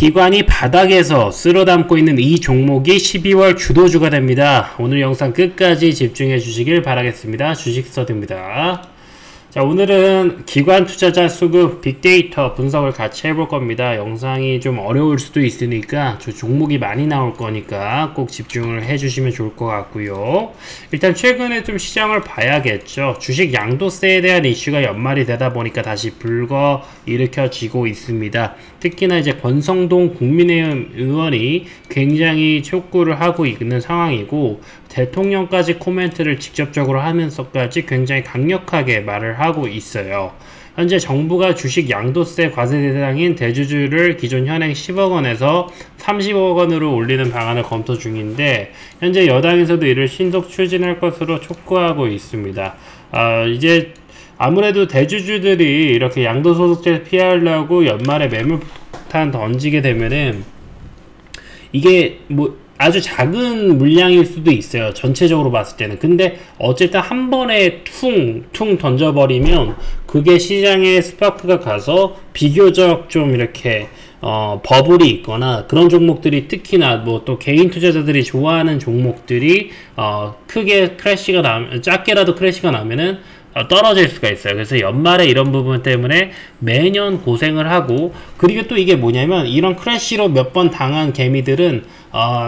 기관이 바닥에서 쓸어 담고 있는 이 종목이 12월 주도주가 됩니다. 오늘 영상 끝까지 집중해 주시길 바라겠습니다. 주식서드입니다. 자, 오늘은 기관 투자자 수급 빅데이터 분석을 같이 해볼 겁니다. 영상이 좀 어려울 수도 있으니까 저 종목이 많이 나올 거니까 꼭 집중을 해주시면 좋을 것 같고요. 일단 최근에 좀 시장을 봐야겠죠. 주식 양도세에 대한 이슈가 연말이 되다 보니까 다시 불거 일으켜지고 있습니다. 특히나 이제 권성동 국민의힘 의원이 굉장히 촉구를 하고 있는 상황이고, 대통령까지 코멘트를 직접적으로 하면서까지 굉장히 강력하게 말을 하고 있어요. 현재 정부가 주식 양도세 과세 대상인 대주주를 기존 현행 10억 원에서 30억 원으로 올리는 방안을 검토 중인데, 현재 여당에서도 이를 신속 추진할 것으로 촉구하고 있습니다. 이제 아무래도 대주주들이 이렇게 양도소득세 피하려고 연말에 매물탄 던지게 되면은 이게 뭐 아주 작은 물량일 수도 있어요, 전체적으로 봤을 때는. 근데 어쨌든 한 번에 퉁 던져버리면 그게 시장에 스파크가 가서 비교적 좀 이렇게 버블이 있거나 그런 종목들이, 특히나 뭐 또 개인 투자자들이 좋아하는 종목들이 크게 크래시가 나면, 작게라도 크래시가 나면은 떨어질 수가 있어요. 그래서 연말에 이런 부분 때문에 매년 고생을 하고, 그리고 또 이게 뭐냐면, 이런 크래시로 몇 번 당한 개미들은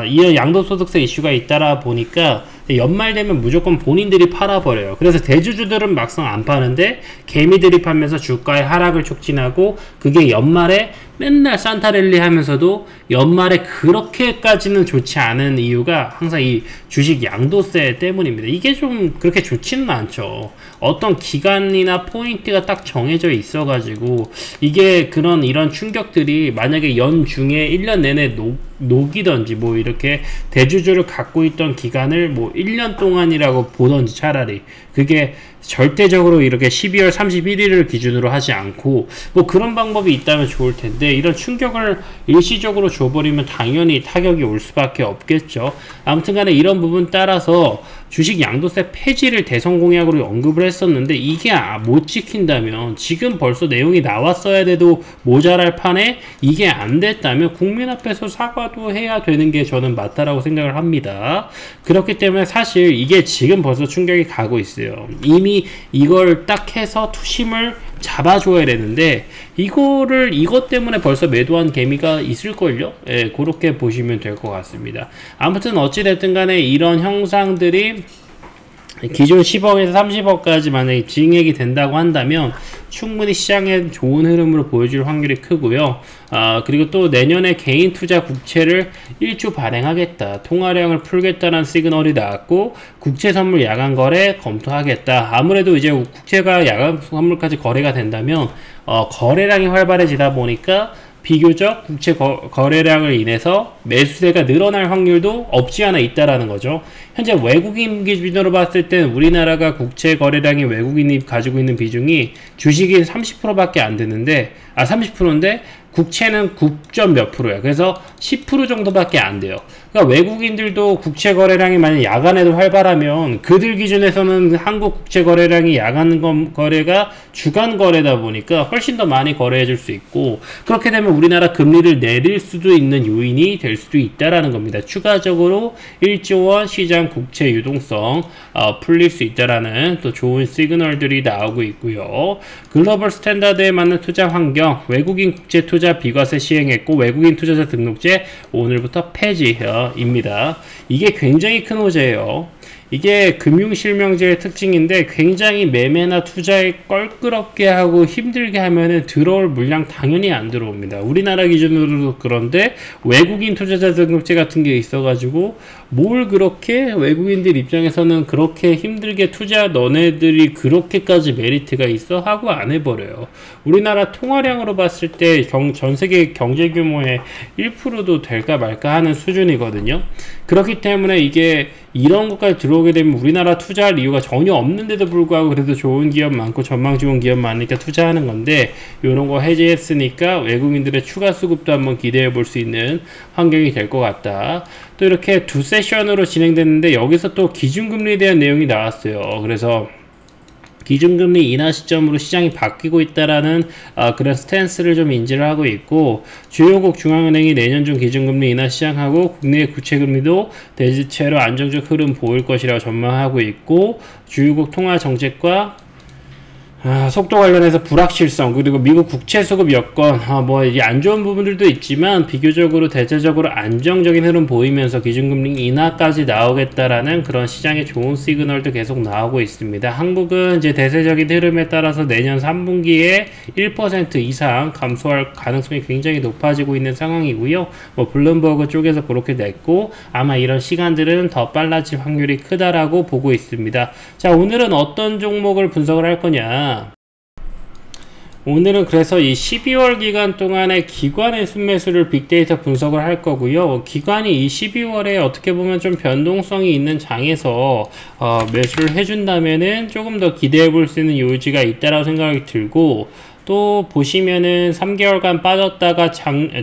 이 양도소득세 이슈가 있다라 보니까 연말 되면 무조건 본인들이 팔아버려요. 그래서 대주주들은 막상 안 파는데 개미들이 팔면서 주가의 하락을 촉진하고, 그게 연말에 맨날 산타랠리 하면서도 연말에 그렇게까지는 좋지 않은 이유가 항상 이 주식 양도세 때문입니다. 이게 좀 그렇게 좋지는 않죠. 어떤 기간이나 포인트가 딱 정해져 있어가지고, 이게 이런 충격들이 만약에 연중에 1년 내내 녹이던지, 뭐 이렇게 대주주를 갖고 있던 기간을 뭐 1년 동안이라고 보던지, 차라리 그게 절대적으로 이렇게 12월 31일을 기준으로 하지 않고 뭐 그런 방법이 있다면 좋을 텐데, 이런 충격을 일시적으로 줘버리면 당연히 타격이 올 수밖에 없겠죠. 아무튼 간에 이런 부분 따라서 주식 양도세 폐지를 대선 공약으로 언급을 했었는데, 이게 못 지킨다면, 지금 벌써 내용이 나왔어야 돼도 모자랄 판에 이게 안 됐다면 국민 앞에서 사과도 해야 되는 게 저는 맞다라고 생각을 합니다. 그렇기 때문에 사실 이게 지금 벌써 충격이 가고 있어요. 이미 이걸 딱 해서 투심을 잡아줘야 되는데, 이것 때문에 벌써 매도한 개미가 있을걸요? 예, 그렇게 보시면 될 것 같습니다. 아무튼 어찌됐든 간에 이런 형상들이 기존 10억에서 30억까지 만약에 증액이 된다고 한다면 충분히 시장에 좋은 흐름으로 보여줄 확률이 크고요. 그리고 또 내년에 개인 투자 국채를 1주 발행하겠다, 통화량을 풀겠다는 시그널이 나왔고, 국채 선물 야간 거래 검토하겠다. 아무래도 이제 국채가 야간 선물까지 거래가 된다면 거래량이 활발해지다 보니까 비교적 국채 거래량을 인해서 매수세가 늘어날 확률도 없지 않아 있다라는 거죠. 현재 외국인 기준으로 봤을 땐 우리나라가 국채 거래량이 외국인이 가지고 있는 비중이 주식이 30%밖에 안 되는데, 30%인데 국채는 9점 몇 프로야. 그래서 10% 정도밖에 안 돼요. 그러니까 외국인들도 국채 거래량이 만약 야간에도 활발하면 그들 기준에서는 한국 국채 거래량이 야간 거래가 주간 거래다 보니까 훨씬 더 많이 거래해 줄 수 있고, 그렇게 되면 우리나라 금리를 내릴 수도 있는 요인이 될 수도 있다라는 겁니다. 추가적으로 1조 원 시장 국채 유동성 풀릴 수 있다라는 또 좋은 시그널들이 나오고 있고요. 글로벌 스탠다드에 맞는 투자 환경, 외국인 국채 투자 비과세 시행했고, 외국인 투자자 등록제 오늘부터 폐지입니다. 이게 굉장히 큰 호재예요. 이게 금융실명제의 특징인데, 굉장히 매매나 투자에 껄끄럽게 하고 힘들게 하면은 들어올 물량 당연히 안 들어옵니다. 우리나라 기준으로도 그런데 외국인 투자자 등록제 같은 게 있어가지고, 뭘 그렇게 외국인들 입장에서는 그렇게 힘들게 너네들이 그렇게까지 메리트가 있어? 하고 안 해버려요. 우리나라 통화량으로 봤을 때 전 세계 경제 규모의 1%도 될까 말까 하는 수준이거든요. 그렇기 때문에 이게 이런 것까지 들어오게 되면 우리나라 투자할 이유가 전혀 없는데도 불구하고 그래도 좋은 기업 많고 전망 좋은 기업 많으니까 투자하는 건데, 이런 거 해제했으니까 외국인들의 추가 수급도 한번 기대해 볼 수 있는 환경이 될 것 같다. 또 이렇게 두 세션으로 진행됐는데, 여기서 또 기준금리에 대한 내용이 나왔어요. 그래서 기준금리 인하 시점으로 시장이 바뀌고 있다라는 그런 스탠스를 좀 인지를 하고 있고, 주요국 중앙은행이 내년 중 기준금리 인하 시작하고 국내 국채금리도 대체로 안정적 흐름 보일 것이라고 전망하고 있고, 주요국 통화 정책과 속도 관련해서 불확실성, 그리고 미국 국채 수급 여건, 뭐 이게 안 좋은 부분들도 있지만 비교적으로 대체적으로 안정적인 흐름 보이면서 기준금리 인하까지 나오겠다라는 그런 시장의 좋은 시그널도 계속 나오고 있습니다. 한국은 이제 대세적인 흐름에 따라서 내년 3분기에 1% 이상 감소할 가능성이 굉장히 높아지고 있는 상황이고요. 뭐 블룸버그 쪽에서 그렇게 냈고, 아마 이런 시간들은 더 빨라질 확률이 크다라고 보고 있습니다. 자, 오늘은 어떤 종목을 분석을 할 거냐? 오늘은 그래서 이 12월 기간 동안의 기관의 순매수를 빅데이터 분석을 할 거고요. 기관이 이 12월에 어떻게 보면 좀 변동성이 있는 장에서 매수를 해준다면은 조금 더 기대해 볼 수 있는 요지가 있다라고 생각이 들고, 또 보시면은 3개월간 빠졌다가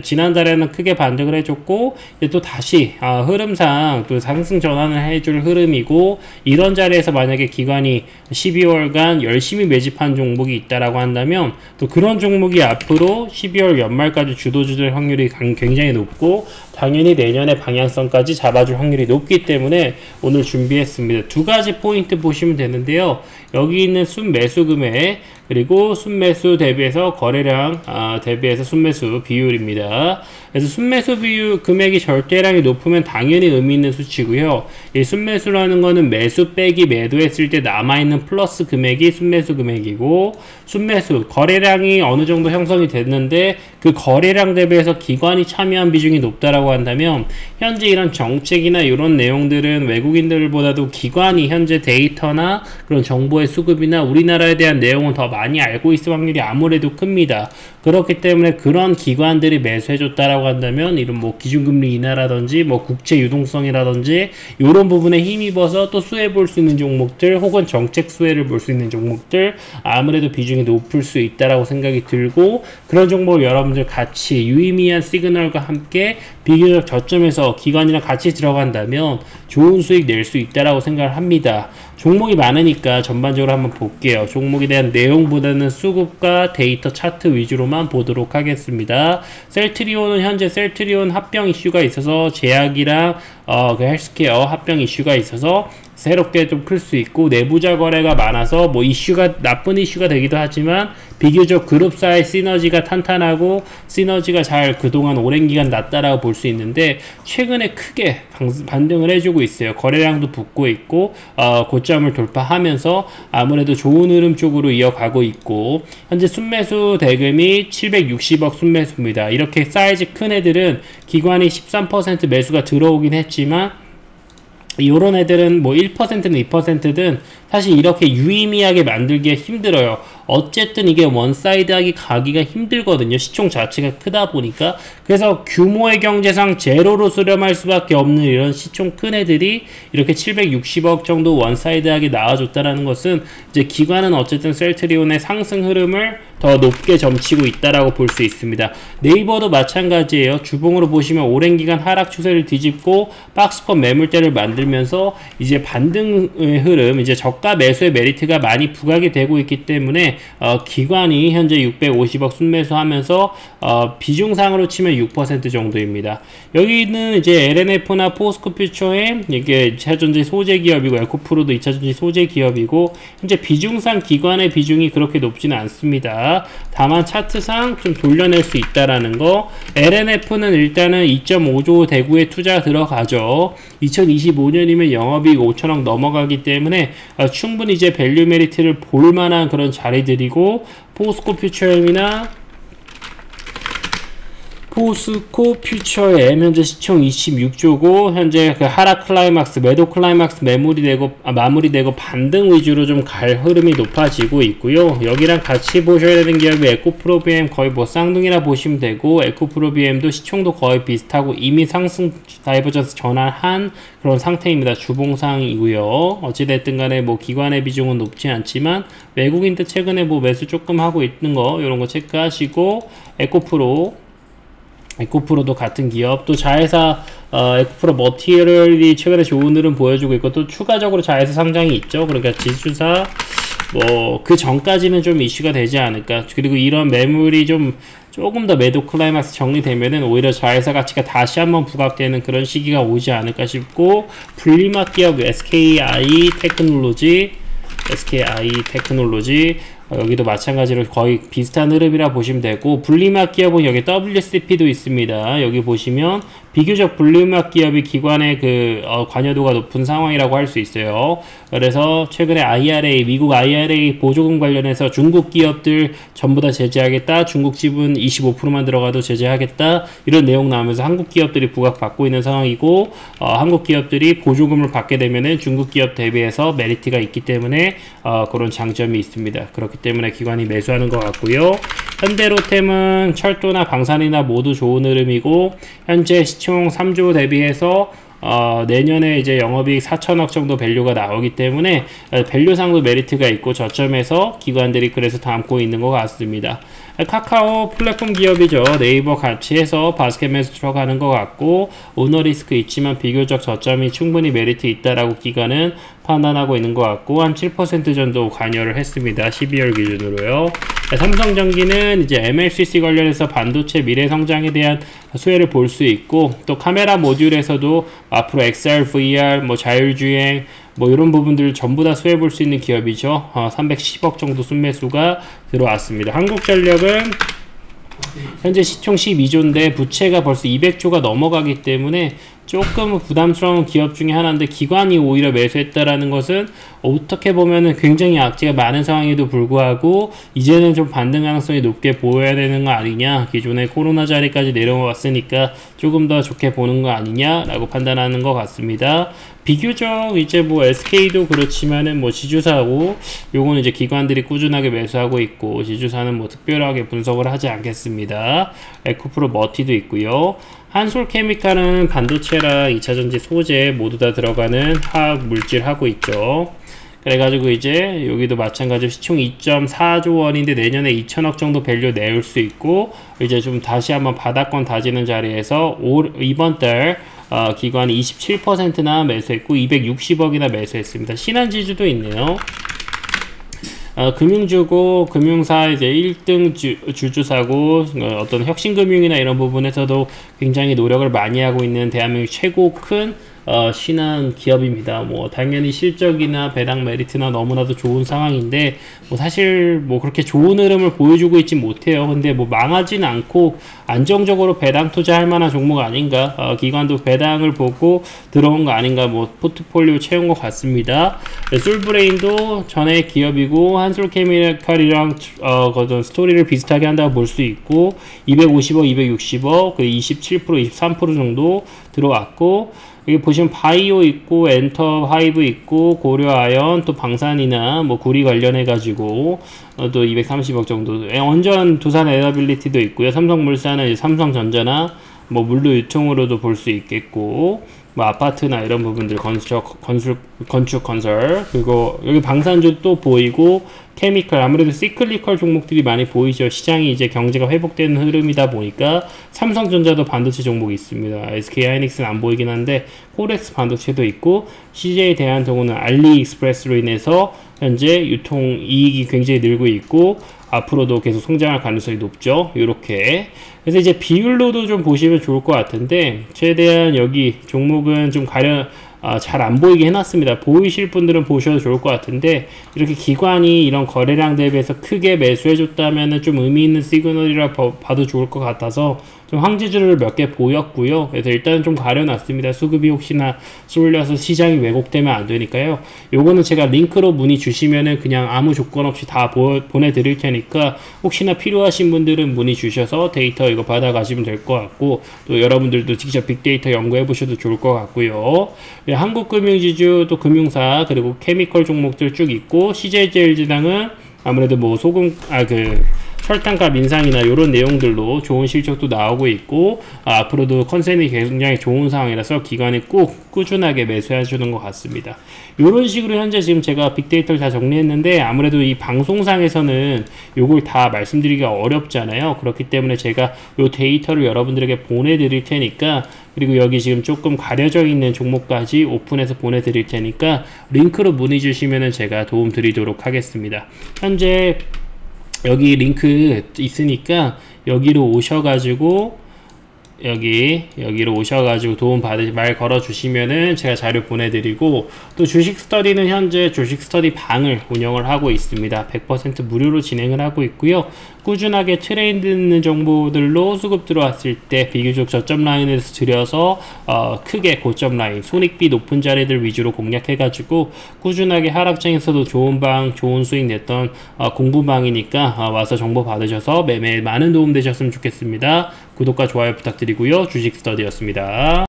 지난달에는 크게 반등을 해줬고, 이제 또 다시 흐름상 또 상승 전환을 해줄 흐름이고, 이런 자리에서 만약에 기관이 12월간 열심히 매집한 종목이 있다라고 한다면, 또 그런 종목이 앞으로 12월 연말까지 주도주될 확률이 굉장히 높고, 당연히 내년의 방향성까지 잡아줄 확률이 높기 때문에 오늘 준비했습니다. 두 가지 포인트 보시면 되는데요. 여기 있는 순매수 금액, 그리고 순매수 대비해서 거래량 대비해서 순매수 비율입니다. 그래서 순매수 비율 금액이 절대량이 높으면 당연히 의미 있는 수치고요. 이 순매수라는 거는 매수 빼기 매도했을 때 남아있는 플러스 금액이 순매수 금액이고, 순매수 거래량이 어느 정도 형성이 됐는데 그 거래량 대비해서 기관이 참여한 비중이 높다라고 한다면, 현재 이런 정책이나 이런 내용들은 외국인들보다도 기관이 현재 데이터나 그런 정보의 수급이나 우리나라에 대한 내용은 더 많이 알고 있을 확률이 아무래도 큽니다. 그렇기 때문에 그런 기관들이 매수해줬다라고 한다면, 이런 뭐 기준금리 인하라든지 뭐 국채 유동성이라든지 이런 부분에 힘입어서 또 수혜 볼 수 있는 종목들, 혹은 정책 수혜를 볼 수 있는 종목들, 아무래도 비중이 높을 수 있다라고 생각이 들고, 그런 종목을 여러분들 같이 유의미한 시그널과 함께 비교적 저점에서 기관이랑 같이 들어간다면 좋은 수익 낼 수 있다라고 생각을 합니다. 종목이 많으니까 전반적으로 한번 볼게요. 종목에 대한 내용보다는 수급과 데이터 차트 위주로만 보도록 하겠습니다. 셀트리온은 현재 셀트리온 합병 이슈가 있어서, 제약이랑 그 헬스케어 합병 이슈가 있어서 새롭게 좀 클 수 있고, 내부자 거래가 많아서 뭐 이슈가 나쁜 이슈가 되기도 하지만 비교적 그룹사의 시너지가 탄탄하고 시너지가 잘 그동안 오랜 기간 났다라고 볼 수 있는데, 최근에 크게 반등을 해주고 있어요. 거래량도 붙고 있고 고점을 돌파하면서 아무래도 좋은 흐름 쪽으로 이어가고 있고, 현재 순매수 대금이 760억 순매수입니다. 이렇게 사이즈 큰 애들은 기관이 13% 매수가 들어오긴 했지만, 요런 애들은 뭐 1%든 2%든 사실 이렇게 유의미하게 만들기가 힘들어요. 어쨌든 이게 원사이드하게 가기가 힘들거든요. 시총 자체가 크다 보니까. 그래서 규모의 경제상 제로로 수렴할 수밖에 없는 이런 시총 큰 애들이 이렇게 760억 정도 원사이드하게 나와줬다라는 것은, 이제 기관은 어쨌든 셀트리온의 상승 흐름을 더 높게 점치고 있다라고 볼 수 있습니다. 네이버도 마찬가지예요. 주봉으로 보시면 오랜 기간 하락 추세를 뒤집고 박스권 매물대를 만들면서 이제 반등의 흐름, 이제 저가 매수의 메리트가 많이 부각이 되고 있기 때문에 기관이 현재 650억 순매수하면서 비중상으로 치면 6% 정도입니다. 여기는 이제 LNF나 포스코퓨처엠, 이게 2차전지 소재 기업이고, 에코프로도 2차전지 소재 기업이고, 현재 비중상 기관의 비중이 그렇게 높지는 않습니다. 다만 차트상 좀 돌려낼 수 있다라는 거. LNF는 일단은 2.5조 대구에 투자 들어가죠. 2025년이면 영업이익 5천억 넘어가기 때문에 충분히 이제 밸류 메리트를 볼 만한 그런 자리들이고, 포스코 퓨처엠 현재 시총 26조고, 현재 그 하락 클라이막스, 매도 클라이막스 마무리되고 반등 위주로 좀 갈 흐름이 높아지고 있고요. 여기랑 같이 보셔야 되는 기업이 에코프로비엠, 거의 뭐 쌍둥이라 보시면 되고, 에코프로비엠도 시총도 거의 비슷하고 이미 상승 다이버전스 전환한 그런 상태입니다. 주봉상이고요. 어찌됐든 간에 뭐 기관의 비중은 높지 않지만 외국인들 최근에 뭐 매수 조금 하고 있는 거, 이런 거 체크하시고, 에코프로도 같은 기업, 또 자회사 에코프로 머티리얼이 최근에 좋은 흐름 보여주고 있고, 또 추가적으로 자회사 상장이 있죠. 그러니까 지주사 뭐 그 전까지는 좀 이슈가 되지 않을까. 그리고 이런 매물이 조금 더 매도 클라이막스 정리되면은 오히려 자회사 가치가 다시 한번 부각되는 그런 시기가 오지 않을까 싶고, 분리막 기업 SKI 테크놀로지 여기도 마찬가지로 거의 비슷한 흐름이라 보시면 되고, 분리막 기업은 여기 WCP도 있습니다. 여기 보시면 비교적 분리막 기업이 기관의 관여도가 높은 상황이라고 할 수 있어요. 그래서 최근에 미국 IRA 보조금 관련해서 중국 기업들 전부 다 제재하겠다, 중국 지분 25%만 들어가도 제재하겠다, 이런 내용 나오면서 한국 기업들이 부각받고 있는 상황이고, 한국 기업들이 보조금을 받게 되면은 중국 기업 대비해서 메리트가 있기 때문에 그런 장점이 있습니다. 그렇기 때문에 기관이 매수하는 것 같고요. 현대로템은 철도나 방산이나 모두 좋은 흐름이고, 현재 시총 3조 대비해서 내년에 이제 영업이익 4천억 정도 밸류가 나오기 때문에 밸류상도 메리트가 있고, 저점에서 기관들이 그래서 담고 있는 것 같습니다. 카카오 플랫폼 기업이죠. 네이버 같이 해서 바스켓맨스 들어가는 것 같고, 오너 리스크 있지만 비교적 저점이 충분히 메리트 있다라고 기관은 판단하고 있는 것 같고, 한 7% 정도 관여를 했습니다. 12월 기준으로요. 삼성전기는 이제 MLCC 관련해서 반도체 미래 성장에 대한 수혜를 볼 수 있고, 또 카메라 모듈에서도 앞으로 XR, VR, 뭐 자율주행, 뭐 이런 부분들을 전부 다 수혜 볼 수 있는 기업이죠. 310억 정도 순매수가 들어왔습니다. 한국전력은 현재 시총 12조인데 부채가 벌써 200조가 넘어가기 때문에 조금 부담스러운 기업 중에 하나인데, 기관이 오히려 매수했다라는 것은 어떻게 보면은 굉장히 악재가 많은 상황에도 불구하고 이제는 좀 반등 가능성이 높게 보여야 되는 거 아니냐, 기존의 코로나 자리까지 내려왔으니까 조금 더 좋게 보는 거 아니냐라고 판단하는 것 같습니다. 비교적 이제 뭐 SK도 그렇지만은 뭐 지주사고, 요거는 이제 기관들이 꾸준하게 매수하고 있고, 지주사는 뭐 특별하게 분석을 하지 않겠습니다. 에코프로 머티도 있고요. 한솔케미칼은 반도체랑 2차전지 소재 모두 다 들어가는 화학 물질 하고 있죠. 그래가지고 이제 여기도 마찬가지로 시총 2.4조 원인데 내년에 2천억 정도 밸류 내올 수 있고, 이제 좀 다시 한번 바닥권 다지는 자리에서 이번 달 기관이 27%나 매수했고 260억이나 매수했습니다. 신한지주도 있네요. 금융주고, 금융사 이제 1등 주주사고, 어떤 혁신금융이나 이런 부분에서도 굉장히 노력을 많이 하고 있는 대한민국 최고 큰 신한 기업입니다. 뭐 당연히 실적이나 배당 메리트나 너무나도 좋은 상황인데, 뭐 사실 뭐 그렇게 좋은 흐름을 보여주고 있진 못해요. 근데 뭐 망하진 않고 안정적으로 배당 투자할 만한 종목 아닌가, 기관도 배당을 보고 들어온 거 아닌가, 뭐 포트폴리오 채운 것 같습니다. 솔브레인도 전에 기업이고 한솔케미칼이랑 어떤 스토리를 비슷하게 한다고 볼 수 있고, 250억, 260억, 27%, 23% 정도 들어왔고, 여기 보시면 바이오 있고, 엔터 하이브 있고, 고려아연, 또 방산이나 뭐 구리 관련해 가지고 또 230억 정도. 원전 두산 에너빌리티도 있고요. 삼성물산은 이제 삼성전자나 뭐 물류 유통으로도 볼 수 있겠고, 뭐 아파트나 이런 부분들, 건축 건설, 그리고 여기 방산주 또 보이고, 케미컬, 아무래도 시클리컬 종목들이 많이 보이죠. 시장이 이제 경제가 회복되는 흐름이다 보니까 삼성전자도 반도체 종목이 있습니다. SK하이닉스는 안 보이긴 한데 코렉스 반도체도 있고, CJ 대한통운은 알리익스프레스로 인해서 현재 유통 이익이 굉장히 늘고 있고, 앞으로도 계속 성장할 가능성이 높죠. 이렇게. 그래서 이제 비율로도 좀 보시면 좋을 것 같은데, 최대한 여기 종목은 좀 잘 안 보이게 해놨습니다. 보이실 분들은 보셔도 좋을 것 같은데, 이렇게 기관이 이런 거래량 대비해서 크게 매수해줬다면 좀 의미 있는 시그널이라 봐도 좋을 것 같아서 좀 황지주를 몇 개 보였고요. 그래서 일단은 좀 가려놨습니다. 수급이 혹시나 쏠려서 시장이 왜곡되면 안 되니까요. 요거는 제가 링크로 문의 주시면은 그냥 아무 조건 없이 다 보내드릴 테니까, 혹시나 필요하신 분들은 문의 주셔서 데이터 이거 받아가시면 될 것 같고, 또 여러분들도 직접 빅데이터 연구해 보셔도 좋을 것 같고요. 한국금융지주, 또 금융사, 그리고 케미컬 종목들 쭉 있고, CJ제일제당은 아무래도 뭐 설탕값 인상이나 이런 내용들로 좋은 실적도 나오고 있고, 앞으로도 컨센이 굉장히 좋은 상황이라서 기관이 꼭 꾸준하게 매수해 주는 것 같습니다. 이런 식으로 현재 지금 제가 빅데이터를 다 정리했는데, 아무래도 이 방송상에서는 요걸 다 말씀드리기가 어렵잖아요. 그렇기 때문에 제가 요 데이터를 여러분들에게 보내드릴 테니까, 그리고 여기 지금 조금 가려져 있는 종목까지 오픈해서 보내드릴 테니까 링크로 문의 주시면은 제가 도움 드리도록 하겠습니다. 현재 여기 링크 있으니까 여기로 오셔가지고 여기로 오셔가지고 말 걸어주시면은 제가 자료 보내드리고, 또 주식 스터디는 현재 주식 스터디 방을 운영을 하고 있습니다. 100% 무료로 진행을 하고 있고요. 꾸준하게 트렌드 있는 정보들로 수급 들어왔을 때 비교적 저점 라인에서 들여서 크게 고점 라인, 손익비 높은 자리들 위주로 공략해가지고 꾸준하게 하락장에서도 좋은 수익 냈던 공부방이니까 와서 정보 받으셔서 매매에 많은 도움 되셨으면 좋겠습니다. 구독과 좋아요 부탁드리고요. 주식 스터디였습니다.